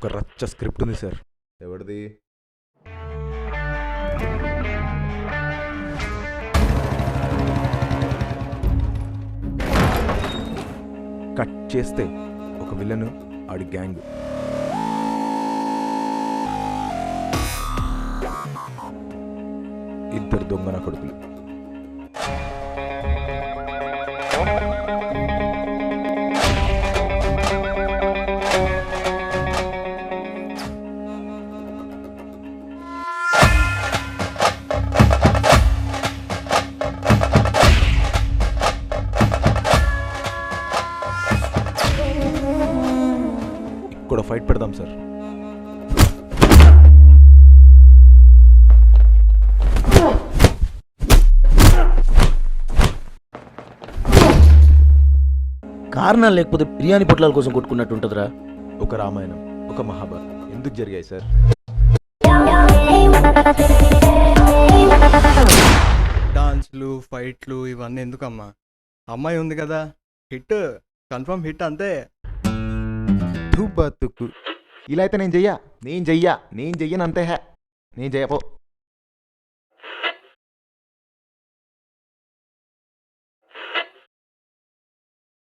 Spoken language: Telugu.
ఒక రచ్చ స్క్రిప్ట్ ఉంది సార్. ఎవరిది? కట్ చేస్తే ఒక విలన్, ఆడి గ్యాంగ్. ఇద్దరు దొంగన కొడుకులు. ఇక్కడ ఫైట్ పెడదాం సార్. కారణాలు లేకపోతే బిర్యానీ పొట్లాల కోసం కొట్టుకున్నట్టు ఉంటుందిరా. ఒక రామాయణం, ఒక మహాభారతం ఎందుకు జరిగాయి సార్? డాన్స్లు, ఫైట్లు ఇవన్నీ ఎందుకమ్మా? అమ్మాయి ఉంది కదా, హిట్, కన్ఫర్మ్ హిట్ అంతే. బతుకు ఇలా అయితే నేను చెయ్యను అంతే. నేను చెయ్యపో.